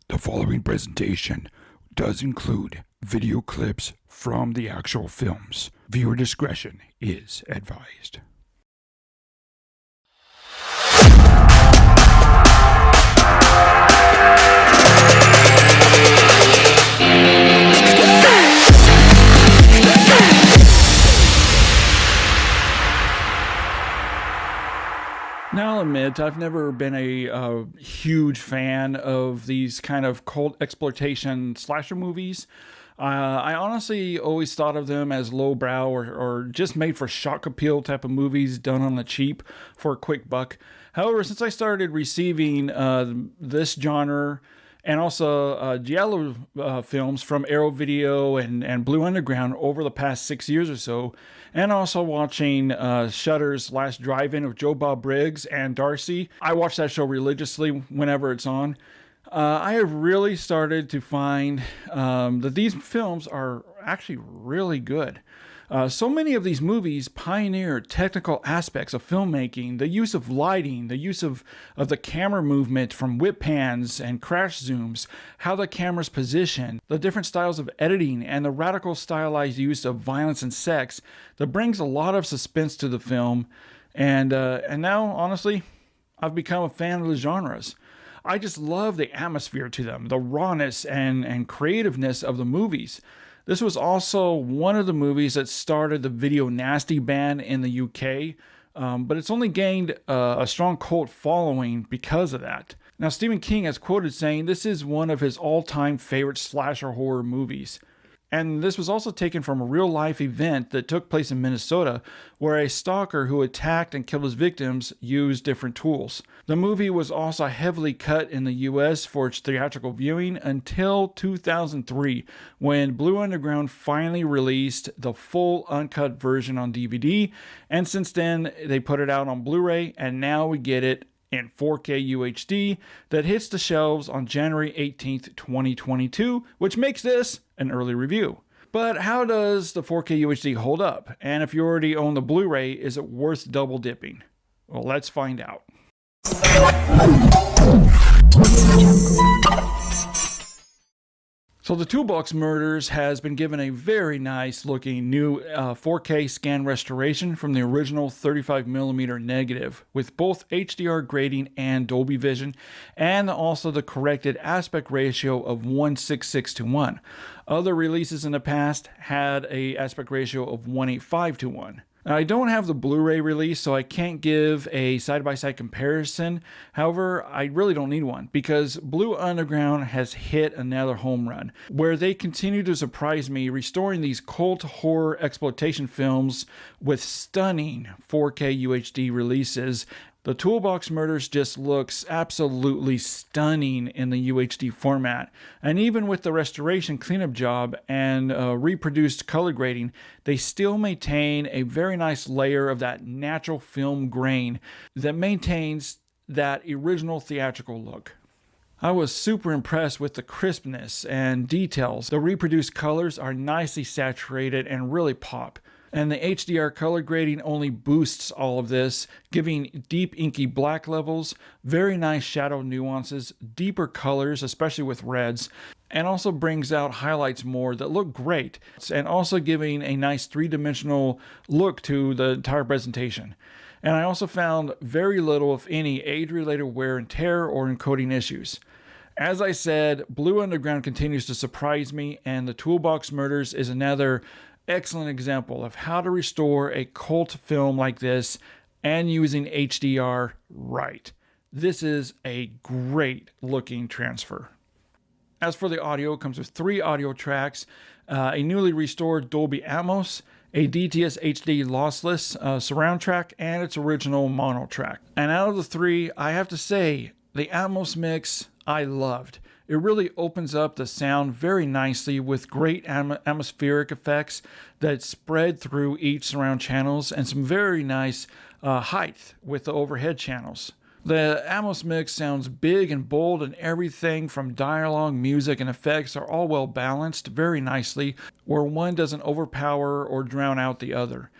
The following presentation does include video clips from the actual films. Viewer discretion is advised. Now I'll admit, I've never been a huge fan of these kind of cult exploitation slasher movies. I honestly always thought of them as lowbrow or just made for shock appeal type of movies done on the cheap for a quick buck. However, since I started receiving this genre and also giallo films from Arrow Video and Blue Underground over the past 6 years or so, and also watching Shudder's Last Drive-In with Joe Bob Briggs and Darcy. I watch that show religiously whenever it's on. I have really started to find that these films are actually really good. So many of these movies pioneer technical aspects of filmmaking, the use of lighting, the use of the camera movement from whip pans and crash zooms, how the camera's positioned, the different styles of editing, and the radical stylized use of violence and sex that brings a lot of suspense to the film. And now, honestly, I've become a fan of the genres. I just love the atmosphere to them, the rawness and creativeness of the movies. This was also one of the movies that started the video nasty ban in the UK, but it's only gained a strong cult following because of that. Now, Stephen King has quoted saying this is one of his all-time favorite slasher horror movies. And this was also taken from a real-life event that took place in Minnesota, where a stalker who attacked and killed his victims used different tools. The movie was also heavily cut in the US for its theatrical viewing until 2003, when Blue Underground finally released the full uncut version on DVD, and since then they put it out on Blu-ray, and now we get it in 4K UHD that hits the shelves on January 18th, 2022, which makes this an early review. But how does the 4K UHD hold up? And if you already own the Blu-ray, is it worth double dipping? Well, let's find out. So the Toolbox Murders has been given a very nice looking new 4K scan restoration from the original 35mm negative with both HDR grading and Dolby Vision, and also the corrected aspect ratio of 1:66:1. Other releases in the past had a aspect ratio of 1:85:1. Now, I don't have the Blu-ray release, so I can't give a side-by-side comparison. However, I really don't need one because Blue Underground has hit another home run where they continue to surprise me, restoring these cult horror exploitation films with stunning 4K UHD releases. The Toolbox Murders just looks absolutely stunning in the UHD format. And even with the restoration cleanup job and reproduced color grading, they still maintain a very nice layer of that natural film grain that maintains that original theatrical look. I was super impressed with the crispness and details. The reproduced colors are nicely saturated and really pop. And the HDR color grading only boosts all of this, giving deep inky black levels, very nice shadow nuances, deeper colors, especially with reds, and also brings out highlights more that look great, and also giving a nice three-dimensional look to the entire presentation. And I also found very little, if any, age-related wear and tear or encoding issues. As I said, Blue Underground continues to surprise me, and the Toolbox Murders is another excellent example of how to restore a cult film like this and using HDR right. This is a great looking transfer. As for the audio, it comes with 3 audio tracks, a newly restored Dolby Atmos, a DTS HD lossless surround track, and its original mono track. And out of the 3, I have to say, the Atmos mix I loved. It really opens up the sound very nicely with great atmospheric effects that spread through each surround channels and some very nice height with the overhead channels. The Atmos mix sounds big and bold, and everything from dialogue, music, and effects are all well balanced very nicely, where one doesn't overpower or drown out the other.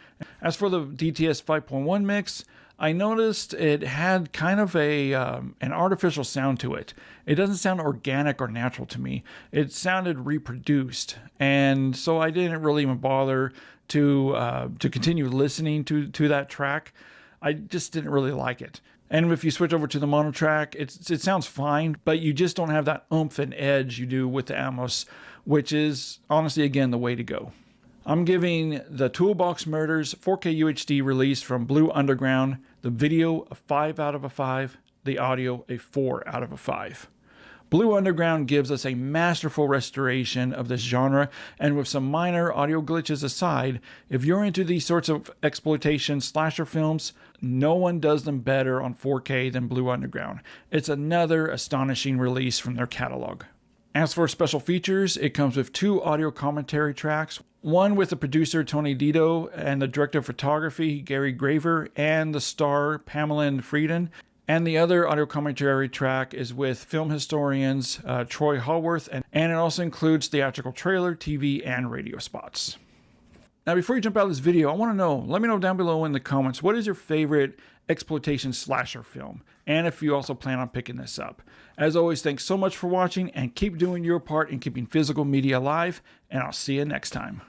As for the DTS 5.1 mix, I noticed it had kind of an artificial sound to it. It doesn't sound organic or natural to me. It sounded reproduced, and so I didn't really even bother to continue listening to that track. I just didn't really like it. And if you switch over to the mono track, it sounds fine, but you just don't have that oomph and edge you do with the Atmos, which is honestly, again, the way to go. I'm giving the Toolbox Murders 4K UHD release from Blue Underground the video a 5 out of a 5, the audio a 4 out of a 5. Blue Underground gives us a masterful restoration of this genre, and with some minor audio glitches aside, if you're into these sorts of exploitation slasher films, no one does them better on 4K than Blue Underground. It's another astonishing release from their catalog. As for special features, it comes with 2 audio commentary tracks, one with the producer Tony Dito and the director of photography Gary Graver and the star Pamela Frieden, and the other audio commentary track is with film historians Troy Haworth, and it also includes theatrical trailer, TV, and radio spots. Now, before you jump out of this video, I want to know, let me know down below in the comments, what is your favorite exploitation slasher film? And if you also plan on picking this up. As always, thanks so much for watching, and keep doing your part in keeping physical media alive, and I'll see you next time.